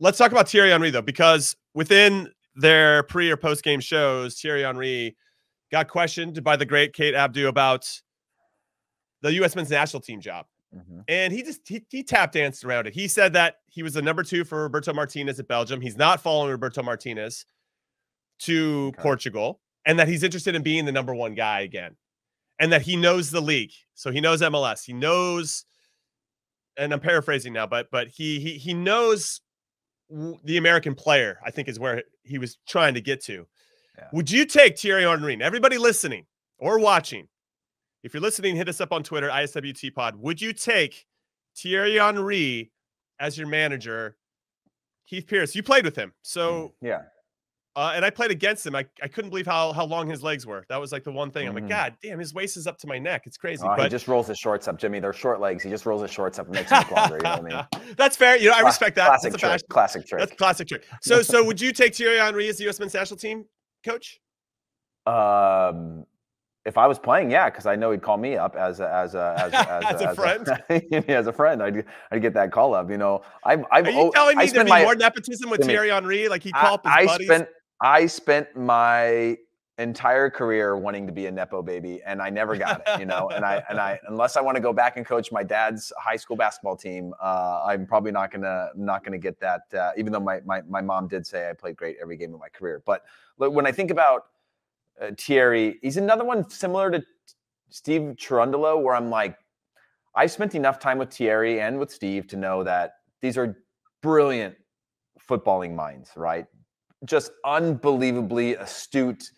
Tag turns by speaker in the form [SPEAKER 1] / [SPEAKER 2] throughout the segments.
[SPEAKER 1] let's talk about Thierry Henry, though, because within their pre or post game shows, Thierry Henry got questioned by the great Kate Abdu about the U.S. men's national team job. And he tap danced around it. He said that he was the number 2 for Roberto Martinez at Belgium. He's not following Roberto Martinez to Portugal, and that he's interested in being the number 1 guy again, and that he knows the league. So he knows MLS. He knows, and I'm paraphrasing now, but he knows the American player, I think is where he was trying to get to. Yeah. Would you take Thierry Henry? Everybody listening or watching, if you're listening, hit us up on Twitter, ISWT Pod. Would you take Thierry Henry as your manager? Heath Pearce, you played with him. So
[SPEAKER 2] yeah.
[SPEAKER 1] And I played against him. I couldn't believe how long his legs were. That was like the one thing. I'm like, God damn, his waist is up to my neck. It's crazy.
[SPEAKER 2] But he just rolls his shorts up, Jimmy. They're short legs. He just rolls his shorts up and makes them look longer. You know what I mean?
[SPEAKER 1] That's fair. You know, I respect that.
[SPEAKER 2] Classic trick. Classic trick.
[SPEAKER 1] That's a classic trick. So would you take Thierry Henry as the U.S. men's national team coach?
[SPEAKER 2] If I was playing, yeah, because I know he'd call me up as a
[SPEAKER 1] friend.
[SPEAKER 2] As a friend, I'd get that call up. You know,
[SPEAKER 1] Are you telling me there'd be more nepotism with Thierry Henry? Like he'd call up his buddies?
[SPEAKER 2] I spent my entire career wanting to be a nepo baby, and I never got it. You know, and I unless I want to go back and coach my dad's high school basketball team, I'm probably not gonna get that. Even though my mom did say I played great every game of my career, but when I think about Thierry, he's another one similar to Steve Cherundolo, where I'm like, I've spent enough time with Thierry and with Steve to know that these are brilliant footballing minds, right? Just unbelievably astute.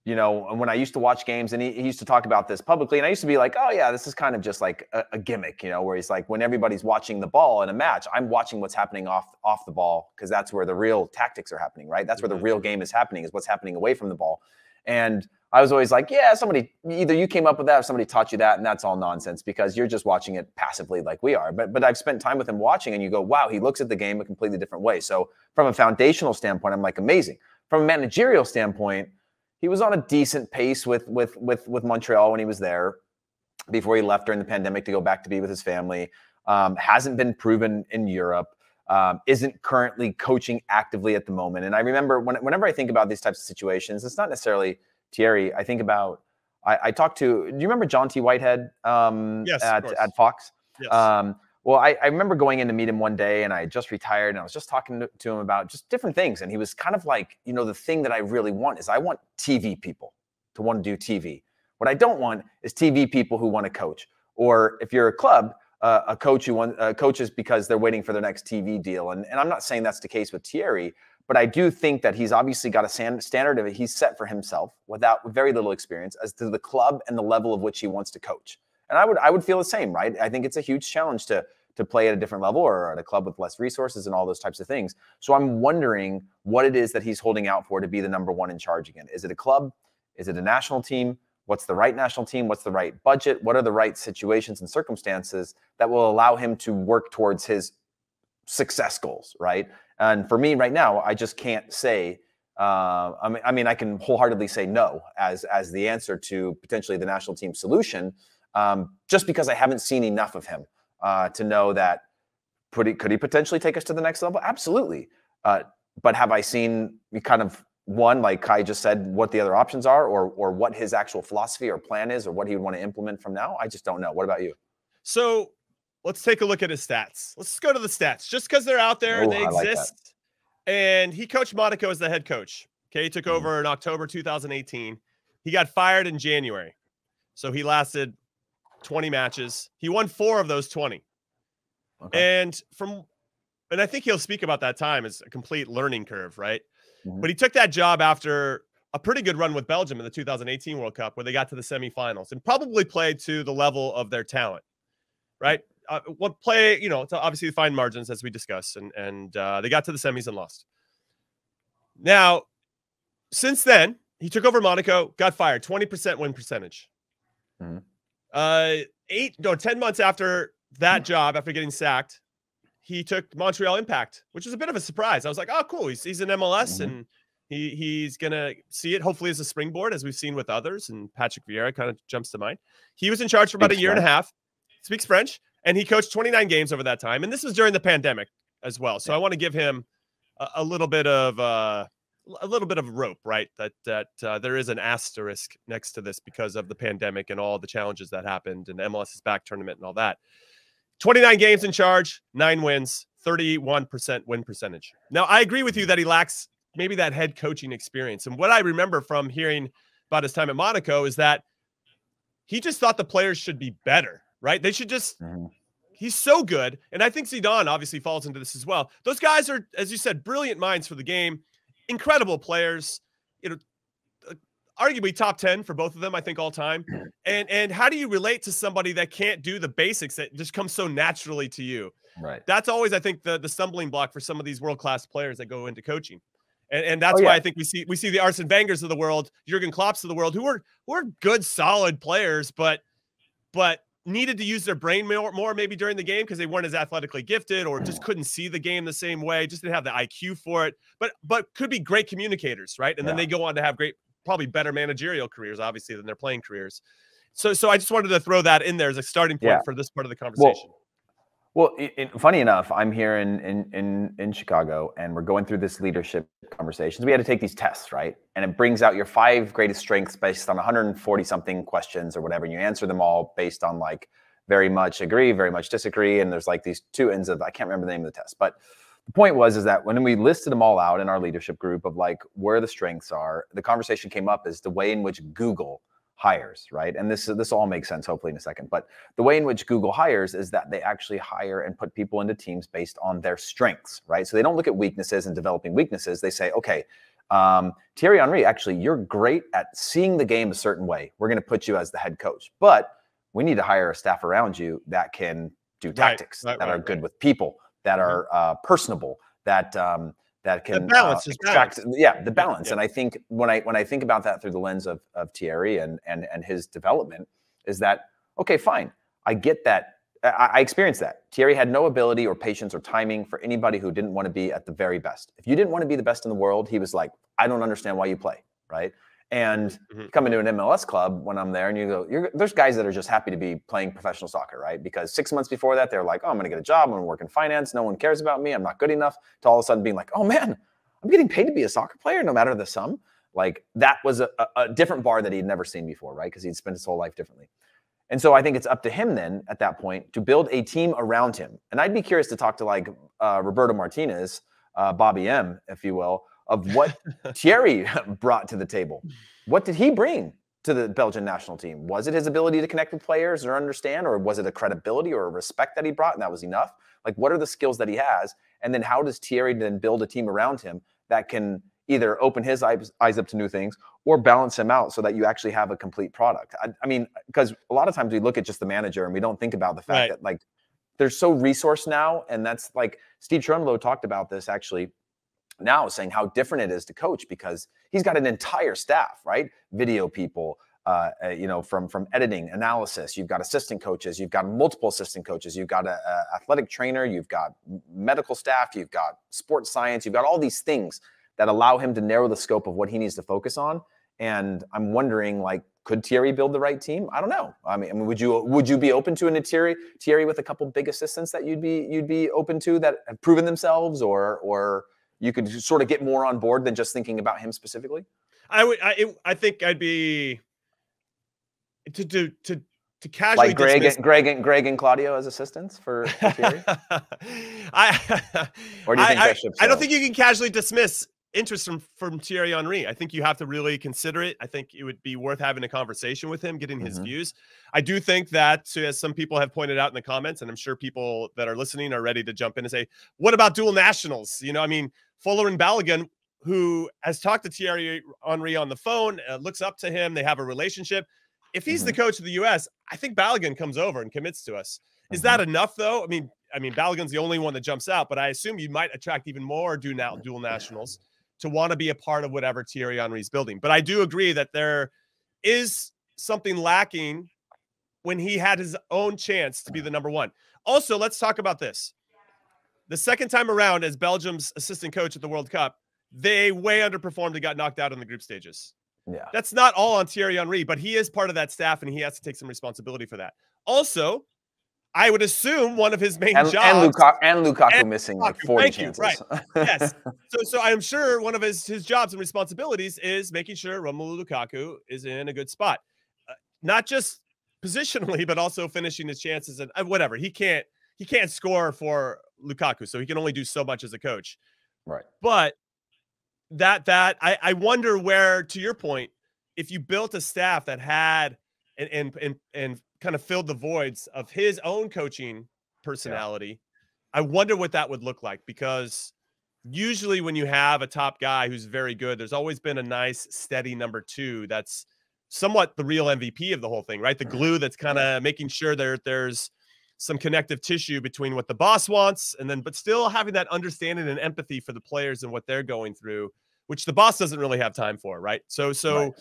[SPEAKER 2] You know, and when I used to watch games, and he used to talk about this publicly, and I used to be like, oh yeah, this is kind of just like a gimmick, you know, where he's like, when everybody's watching the ball in a match, I'm watching what's happening off the ball, because that's where the real tactics are happening, right? That's where the real game is happening, is what's happening away from the ball. And I was always like, yeah, either you came up with that or somebody taught you that, and that's all nonsense because you're just watching it passively like we are. But I've spent time with him watching, and you go, wow, he looks at the game a completely different way. So from a foundational standpoint, I'm like, amazing. From a managerial standpoint, he was on a decent pace with Montreal when he was there before he left during the pandemic to go back to be with his family. Hasn't been proven in Europe. Isn't currently coaching actively at the moment. And I remember whenever I think about these types of situations, it's not necessarily Thierry. I think about, I talked to, do you remember John T. Whitehead
[SPEAKER 1] yes,
[SPEAKER 2] at Fox?
[SPEAKER 1] Yes.
[SPEAKER 2] Well, I remember going in to meet him one day, and I had just retired, and I was just talking to him about just different things. And he was kind of like, you know, the thing that I really want is I want TV people to want to do TV. What I don't want is TV people who want to coach. Or if you're a club, a coach who coaches because they're waiting for their next TV deal. And I'm not saying that's the case with Thierry, but I do think that he's obviously got a standard of it he's set for himself with very little experience as to the club and the level of which he wants to coach. And I would feel the same, right? I think it's a huge challenge to play at a different level or at a club with less resources and all those types of things. So I'm wondering what it is that he's holding out for to be the number 1 in charge again. Is it a club? Is it a national team? What's the right national team? What's the right budget? What are the right situations and circumstances that will allow him to work towards his success goals, right? And for me right now, I just can't say, I mean, I can wholeheartedly say no as the answer to potentially the national team solution, just because I haven't seen enough of him to know that could he potentially take us to the next level? Absolutely. But have I seen kind of one, like Kai just said, what the other options are, or what his actual philosophy or plan is, or what he would want to implement from now? I just don't know. What about you?
[SPEAKER 1] So let's take a look at his stats. Let's go to the stats. Just because they're out there, they exist. And he coached Monaco as the head coach. Okay, he took over in October 2018. He got fired in January. So he lasted 20 matches. He won 4 of those 20. Okay. And I think he'll speak about that time as a complete learning curve, right? But he took that job after a pretty good run with Belgium in the 2018 World Cup, where they got to the semifinals and probably played to the level of their talent, right? What play, you know, to obviously fine margins as we discussed, and they got to the semis and lost. Now, since then, he took over Monaco, got fired, 20% win percentage. 10 months after that job, after getting sacked, he took Montreal Impact, which was a bit of a surprise. I was like, oh, cool. He's in MLS, and he's going to see it hopefully as a springboard, as we've seen with others. And Patrick Vieira kind of jumps to mind. He was in charge for about a year and a half, speaks French, and he coached 29 games over that time. And this was during the pandemic. as well. So I want to give him a little bit of rope, right? That there is an asterisk next to this because of the pandemic and all the challenges that happened and MLS's back tournament and all that. 29 games in charge, 9 wins, 31% win percentage. Now, I agree with you that he lacks maybe that head coaching experience. And what I remember from hearing about his time at Monaco is that he just thought the players should be better, right? They should just he's so good. And I think Zidane obviously falls into this as well. Those guys are, as you said, brilliant minds for the game, incredible players, arguably top 10 for both of them, I think, all time. And how do you relate to somebody that can't do the basics that just come so naturally to you?
[SPEAKER 2] Right.
[SPEAKER 1] That's always, I think, the stumbling block for some of these world-class players that go into coaching. And that's why I think we see the Arsene Wengers of the world, Jurgen Klopps of the world, who were good, solid players, but needed to use their brain more maybe during the game because they weren't as athletically gifted or just couldn't see the game the same way, just didn't have the IQ for it, but could be great communicators, right? And then they go on to have probably better managerial careers, obviously, than their playing careers. So I just wanted to throw that in there as a starting point for this part of the conversation.
[SPEAKER 2] Well, funny enough, I'm here in Chicago, and we're going through this leadership conversations. We had to take these tests, right? And it brings out your 5 greatest strengths based on 140 something questions or whatever. And you answer them all based on like very much agree, very much disagree. And there's like these 2 ends of, I can't remember the name of the test, but the point is that when we listed them all out in our leadership group of like where the strengths are, the conversation came up is the way in which Google hires, right? And this all makes sense hopefully in a second, but the way in which Google hires is that they actually hire and put people into teams based on their strengths, right? So they don't look at weaknesses and developing weaknesses. They say, okay, Thierry Henry, actually, you're great at seeing the game a certain way. We're going to put you as the head coach, but we need to hire a staff around you that can do tactics, that are good with people, that are personable, that can extract the balance. And I think when I think about that through the lens of Thierry and his development, is that okay, fine, I get that. I experienced that. Thierry had no ability or patience or timing for anybody who didn't want to be at the very best. If you didn't want to be the best in the world, he was like, I don't understand why you play, right? And come into an MLS club when I'm there and you go, there's guys that are just happy to be playing professional soccer, right? Because 6 months before that, they're like, oh, I'm going to get a job. I'm going to work in finance. No one cares about me. I'm not good enough. To all of a sudden being like, oh man, I'm getting paid to be a soccer player no matter the sum. Like that was a different bar that he'd never seen before, right? Because he'd spent his whole life differently. And so I think it's up to him then at that point to build a team around him. And I'd be curious to talk to like Roberto Martinez, Bobby M, if you will, of what Thierry brought to the table. What did he bring to the Belgian national team? Was it his ability to connect with players or understand, or was it a credibility or a respect that he brought and that was enough? Like, what are the skills that he has? And then how does Thierry then build a team around him that can either open his eyes up to new things or balance him out so that you actually have a complete product? I mean, because a lot of times we look at just the manager and we don't think about the fact that like they're so resourced now. And that's like Steve Cherundolo talked about this actually now, saying how different it is to coach because he's got an entire staff, right? Video people, from editing, analysis. You've got assistant coaches. You've got multiple assistant coaches. You've got an athletic trainer. You've got medical staff. You've got sports science. You've got all these things that allow him to narrow the scope of what he needs to focus on. And I'm wondering, like, could Thierry build the right team? I don't know. I mean, would you be open to a Thierry with a couple big assistants that you'd be open to that have proven themselves, or you could sort of get more on board than just thinking about him specifically?
[SPEAKER 1] I think I'd be to casually
[SPEAKER 2] like Greg and Claudio as assistants for Thierry. Or do you think that ship sailed?
[SPEAKER 1] I don't think you can casually dismiss interest from Thierry Henry. I think you have to really consider it. I think it would be worth having a conversation with him, getting his views. I do think that, as some people have pointed out in the comments, and I'm sure people that are listening are ready to jump in and say, what about dual nationals? I mean, Fuller and Balogun, who has talked to Thierry Henry on the phone, looks up to him. They have a relationship. If he's the coach of the U.S., I think Balogun comes over and commits to us. Is that enough, though? I mean, Balogun's the only one that jumps out, but I assume you might attract even more dual nationals to want to be a part of whatever Thierry Henry's building. But I do agree that there is something lacking when he had his own chance to be the number one. Also, let's talk about this. The second time around as Belgium's assistant coach at the World Cup, they way underperformed and got knocked out in the group stages.
[SPEAKER 2] Yeah,
[SPEAKER 1] that's not all on Thierry Henry, but he is part of that staff and he has to take some responsibility for that. Also, I would assume one of his main jobs,
[SPEAKER 2] and Lukaku missing like 40 chances.
[SPEAKER 1] Right. Yes. So I'm sure one of his jobs and responsibilities is making sure Romelu Lukaku is in a good spot, not just positionally, but also finishing his chances and whatever. He can't score for Lukaku, so he can only do so much as a coach.
[SPEAKER 2] Right.
[SPEAKER 1] But I wonder where, to your point, if you built a staff that had and kind of filled the voids of his own coaching personality, I wonder what that would look like, because usually when you have a top guy who's very good, there's always been a nice steady number two that's somewhat the real MVP of the whole thing, right? The glue that's kind of making sure there's some connective tissue between what the boss wants but still having that understanding and empathy for the players and what they're going through, which the boss doesn't really have time for, right? So right.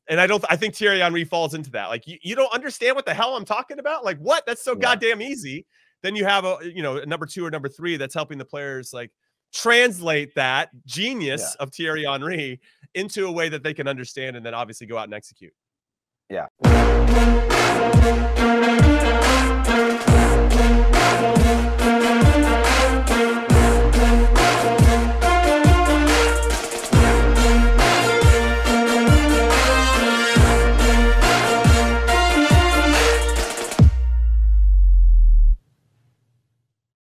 [SPEAKER 1] And I think Thierry Henry falls into that. Like, you don't understand what the hell I'm talking about? Like, what? That's so goddamn easy. Then you have a number two or number three that's helping the players like translate that genius of Thierry Henry into a way that they can understand and then obviously go out and execute.
[SPEAKER 2] Yeah.